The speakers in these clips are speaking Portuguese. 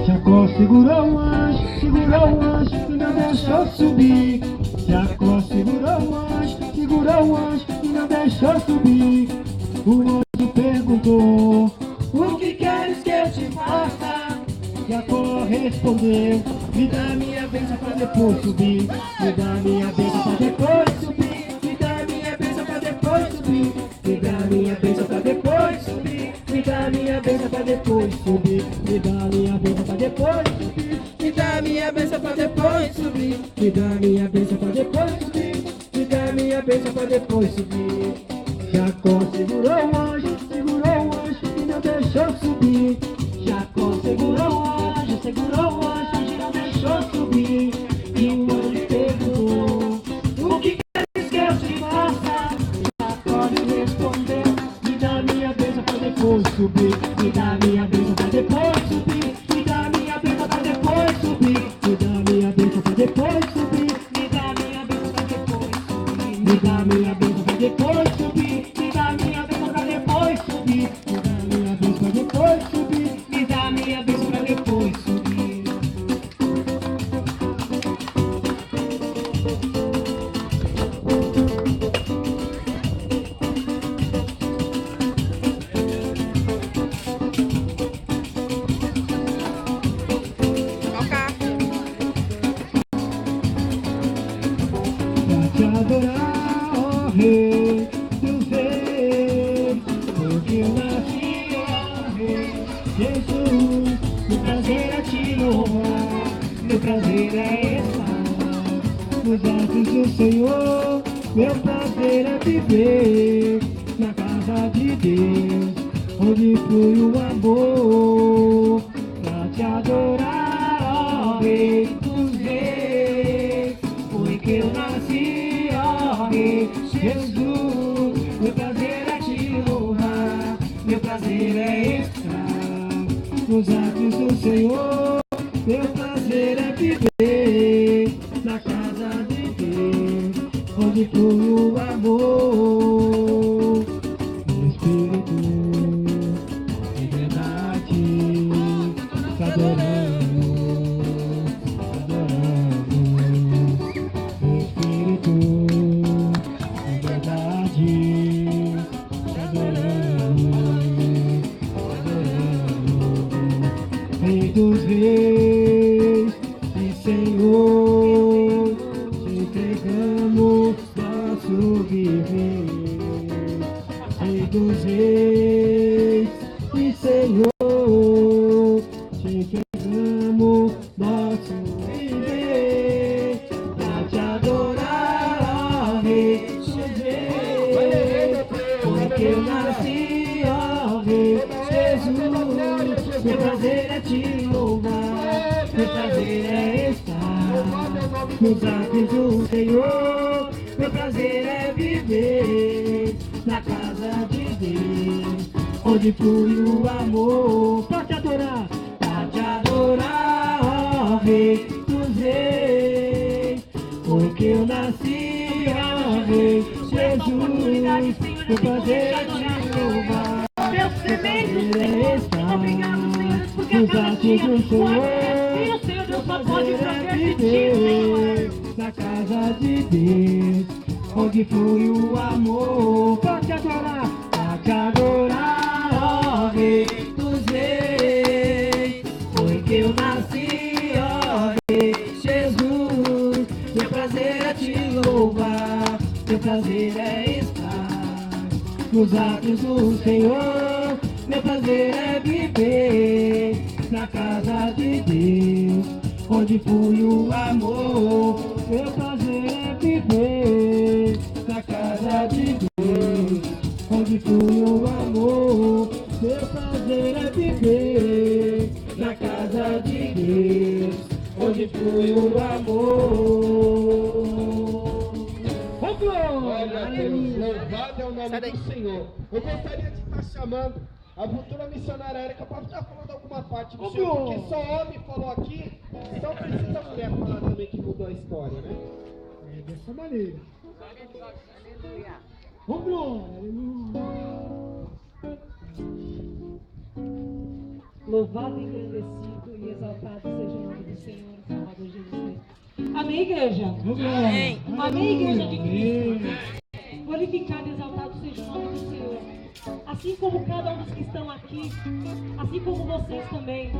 Jacó segurou o anjo e não deixou subir. Jacó segurou o anjo e não deixou subir. O anjo perguntou: o que queres que eu te faça? Jacó respondeu: me dá minha bênção pra depois subir. Me dá minha bênção pra depois subir. Me dá minha bênção pra depois subir. Me dá minha bênção pra depois subir. Me dá minha bênção pra depois subir. Me dá minha bênção pra depois subir. Me dá minha bênção pra depois subir. Me dá minha bênção pra depois subir. Me dá minha bênção pra depois subir. Jacó segurou o anjo e não deixou subir. Jacó segurou o anjo e não deixou subir. E o anjo perguntou: o que queres que eu te faça? Jacó lhe respondeu: me dá minha bênção pra depois subir. Me dá minha bênção pra depois subir. Me dá minha bênção pra depois subir. Me dá minha bênção pra depois subir. Me dá minha bênção pra depois subir. Me dá minha bênção pra depois subir. Me dá minha bênção pra depois subir. Me dá minha bênção pra depois subir. Me dá minha bênção pra depois subir. Pra te adorar, ó Rei dos Reis, porque eu nasci, ó Rei Jesus. Meu prazer é te louvar, meu prazer é estar nos braços do Senhor. Meu prazer é viver na casa de Deus, onde flui o amor. Pra te adorar, ó Rei dos Reis, foi que eu nasci, ó Rei Jesus. Meu prazer é te louvar, meu prazer é estar nos atos do Senhor. Meu prazer é viver na casa de Deus, onde flui o amor. Espírito de verdade, te adoramos, Espírito de verdade, te adoramos, Rei dos Reis e Senhor, te entregamos nosso viver. Rei dos Reis e Senhor, te entregamos nosso viver. Pra te adorar, ó Rei dos Reis, porque eu nasci, ó Rei Jesus. Meu prazer é te louvar, meu prazer é estar nos atos do Senhor. Meu prazer é viver na casa de Deus, onde flui o amor. Pra te adorar, ó Rei dos Reis, porque eu nasci, ó Rei Jesus. Meu prazer é te louvar, meu prazer é estar nos atos do Senhor. Meu prazer é viver na casa de Deus, onde flui o amor. Pra te adorar, ó Rei dos Reis, foi que eu nasci, ó Rei Jesus. Meu prazer é te louvar, meu prazer é estar nos atos do Senhor. Meu prazer é viver na casa de Deus, onde flui o amor. Meu prazer é viver na casa de Deus, onde flui o amor. Meu prazer é viver na casa de Deus, onde flui o amor. Glória a Deus, louvado é o nome do Senhor. Eu gostaria de estar chamando a futura missionária Érica para estar falando alguma parte do Senhor, porque só homem falou aqui, então precisa a mulher falar também que mudou a história, né? É dessa maneira. Vamos, glória, aleluia. Louvado, engrandecido e exaltado seja o nome do Senhor, Salvador Jesus Cristo. Amém, igreja? Amém. Amém, igreja de Cristo. Glorificado e exaltado seja o nome do Senhor. Assim como cada um dos que estão aqui, assim como vocês também.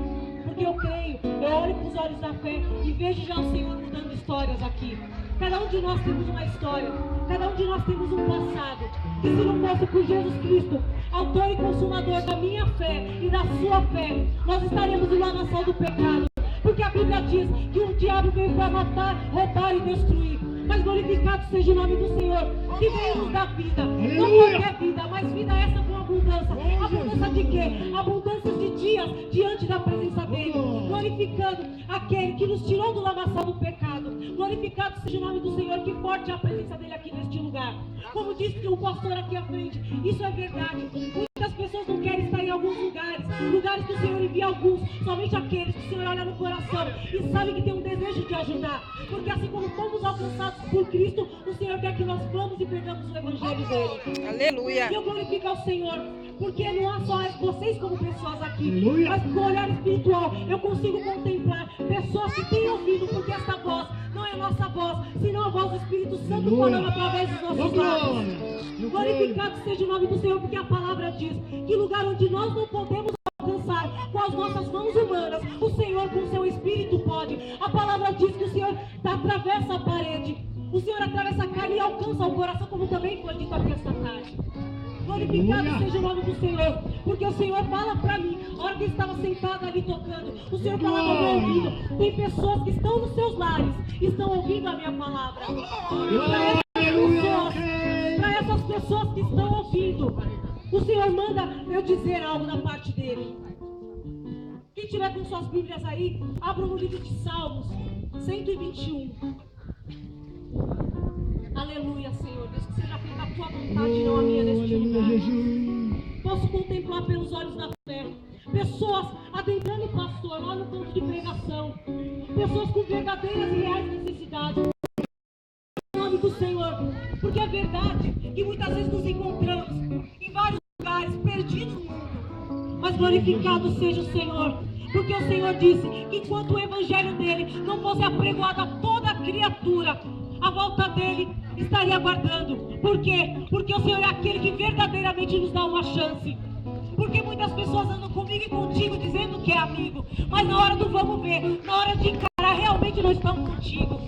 Porque eu creio, eu olho com os olhos da fé e vejo já o Senhor mudando histórias aqui. Cada um de nós temos uma história, cada um de nós temos um passado. Que se não fosse por Jesus Cristo, autor e consumador da minha fé e da sua fé, nós estaremos em lamaçal do pecado. Porque a Bíblia diz que o diabo veio para matar, roubar e destruir. Mas glorificado seja o nome do Senhor, que veio nos dar vida. Não qualquer vida, mas vida essa com abundância. Abundância de quê? Abundância de dias diante da presença dele. Glorificando aquele que nos tirou do lamaçal do pecado. Glorificado seja o nome do Senhor, que forte é a presença dele aqui neste lugar. Como disse o pastor aqui à frente, isso é verdade. Muitas pessoas não querem estar em alguns lugares, lugares que o Senhor envia alguns, somente aqueles que o Senhor olha no coração e sabe que tem um desejo de ajudar. Porque assim como fomos alcançados por Cristo, o Senhor quer que nós vamos e pregamos o Evangelho dele. Aleluia. E eu glorifico ao Senhor, porque não há só vocês como pessoas aqui, Aleluia. mas com o olhar espiritual eu consigo contemplar pessoas que têm ouvido, porque essa voz não é a nossa voz, senão a voz do Espírito Santo falando através dos nossos lábios. Glorificado seja o nome do Senhor, porque a palavra diz que lugar onde nós não podemos alcançar com as nossas mãos humanas, o Senhor com o seu Espírito pode. A palavra diz que o Senhor atravessa a parede, o Senhor atravessa a carne e alcança o coração, como também foi dito aqui esta tarde. Glorificado seja o nome do Senhor, porque o Senhor fala para mim, a hora que eu estava sentada ali tocando, o Senhor fala no meu ouvido, tem pessoas que estão nos seus lares, estão ouvindo a minha palavra. Para essas pessoas que estão ouvindo, o Senhor manda eu dizer algo da parte dele. Quem tiver com suas Bíblias aí, abra no livro de Salmos 121. Aleluia, Senhor. Deus, que seja feita a tua vontade e não a minha neste lugar. Posso contemplar pelos olhos da fé pessoas adentrando o pastor lá no ponto de pregação. Pessoas com verdadeiras e reais necessidades. Em nome do Senhor. Porque é verdade que muitas vezes nos encontramos em vários lugares, perdidos no mundo. Mas glorificado seja o Senhor. Porque o Senhor disse que enquanto o evangelho dele não fosse apregoado a toda criatura, a volta dele estaria aguardando. Por quê? Porque o Senhor é aquele que verdadeiramente nos dá uma chance. Porque muitas pessoas andam comigo e contigo dizendo que é amigo, mas na hora do vamos ver, na hora de encarar, realmente não estão contigo.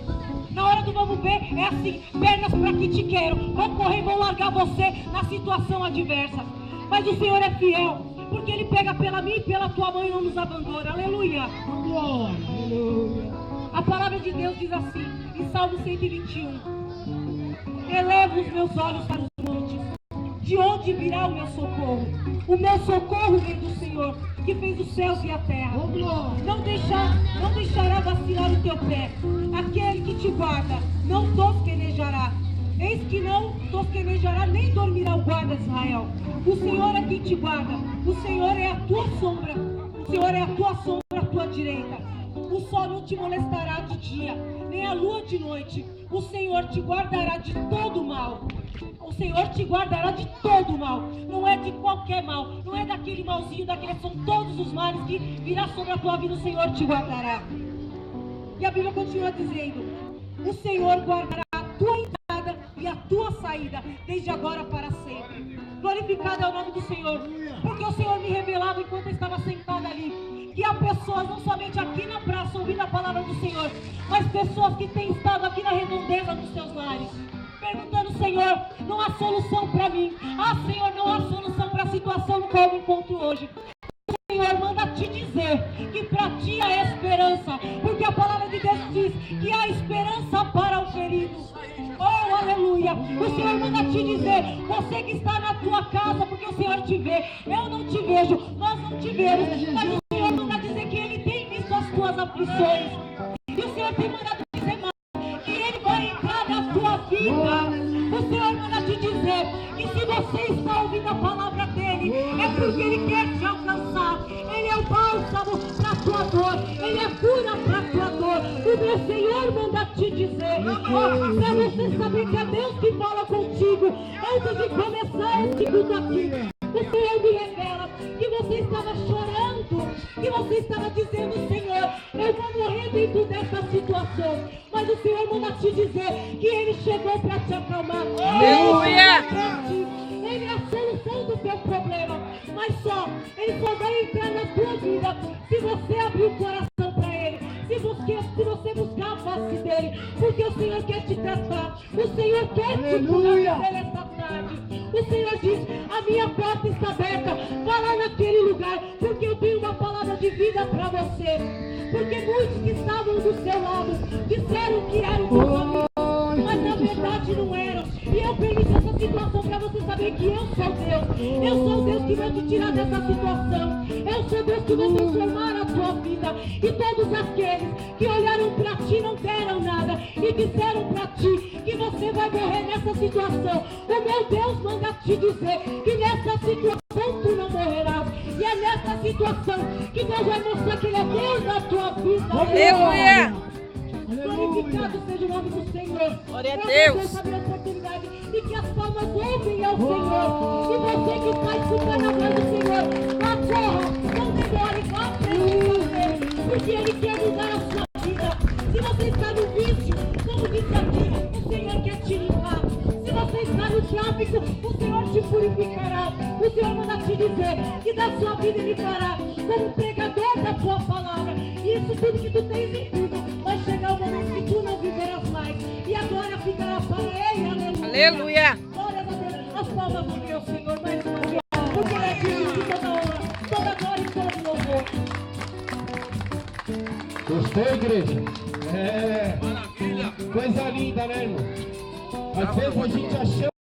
Na hora do vamos ver, é assim, pernas para que te quero, vão correr e vão largar você na situação adversa. Mas o Senhor é fiel, porque Ele pega pela mim e pela tua mãe e não nos abandona. Aleluia. Aleluia. A palavra de Deus diz assim, em Salmo 121. Elevo os meus olhos para os montes. De onde virá o meu socorro? O meu socorro vem do Senhor, que fez os céus e a terra. Não deixará vacilar o teu pé. Aquele que te guarda não tosquenejará. Eis que não tosquenejará nem dormirá o guarda de Israel. O Senhor é quem te guarda. O Senhor é a tua sombra. O Senhor é a tua sombra à tua direita. O sol não te molestará de dia, nem a lua de noite. O Senhor te guardará de todo mal. O Senhor te guardará de todo mal. Não é de qualquer mal. Não é daquele malzinho, daqueles são todos os males que virá sobre a tua vida. O Senhor te guardará. E a Bíblia continua dizendo: o Senhor guardará a tua entrada e a tua saída, desde agora para sempre. Glorificado é o nome do Senhor. Porque o Senhor me revelava enquanto eu estava sentada ali, que há pessoas, não somente aqui na praça, ouvindo a palavra do Senhor, mas pessoas que têm estado aqui na redondeza dos seus lares, perguntando: Senhor, não há solução para mim. Ah, Senhor, não há solução para a situação no qual eu me encontro hoje. O Senhor manda te dizer que para ti há esperança, porque a palavra de Deus diz que há esperança para o ferido. Oh, aleluia! O Senhor manda te dizer, você que está na tua casa, porque o Senhor te vê, eu não te vejo, nós não te vemos, mas o Senhor manda dizer que Ele tem visto as tuas aflições. E o Senhor tem mandado dizer mais, que Ele vai entrar na tua vida. O Senhor manda te dizer que se você está ouvindo a palavra dEle, é porque Ele quer te alcançar. Ele é o bálsamo para a tua dor, Ele é cura para a tua dor. O meu Senhor manda te dizer, para você saber que é Deus que fala contigo. Antes de começar esse culto aqui, o Senhor me revela que você estava chorando que você estava dizendo, Senhor, eu vou morrer dentro dessa situação. Mas o Senhor manda te dizer que Ele chegou para te acalmar. Aleluia! Ele é a solução do teu problema. Mas Ele só vai entrar na tua vida se você abrir o coração para Ele. Se você buscar a face dele. Porque o Senhor quer te tratar. O Senhor quer te curar nessa tarde. O Senhor diz, a minha porta está aberta. Vá lá naquele lugar. Porque eu tenho uma palavra de vida para você. Porque muitos que estavam do seu lado disseram que eram teus amigos. Mas na verdade não eram. E eu permiti essa situação para você saber que eu sou Deus. Eu sou Deus que vai te tirar dessa situação. Eu sou Deus que vai transformar a tua vida. E todos aqueles que olharam para ti não deram nada e disseram para ti que você vai morrer nessa situação. O meu Deus manda te dizer que nessa situação tu não morrerás. E é nessa situação que Deus vai mostrar que Ele é Deus na tua vida. Aleluia! Glorificado seja o nome do Senhor. Glória a Deus. Oportunidade e que as palmas ouvem ao Senhor. E você que está escutando a voz do Senhor, vá, corra, não demore, vá acreditar, porque Ele quer mudar a sua vida. Se você está no vício, como disse aqui, o Senhor quer te limpar. Se você está no tráfico, o Senhor te purificará. O Senhor manda te dizer que da sua vida Ele fará como pregador da sua palavra. E isso tudo que tu tens em tudo vai chegar o momento que tu não viverás mais. E a glória ficará para Ele. Aleluia! Glória a Deus. As palmas do meu Senhor mais uma vez. Porque Ele é digno de toda honra, toda glória e todo louvor. Gostou, igreja? É. Maravilha. Coisa linda, né, irmão? Às vezes a gente achou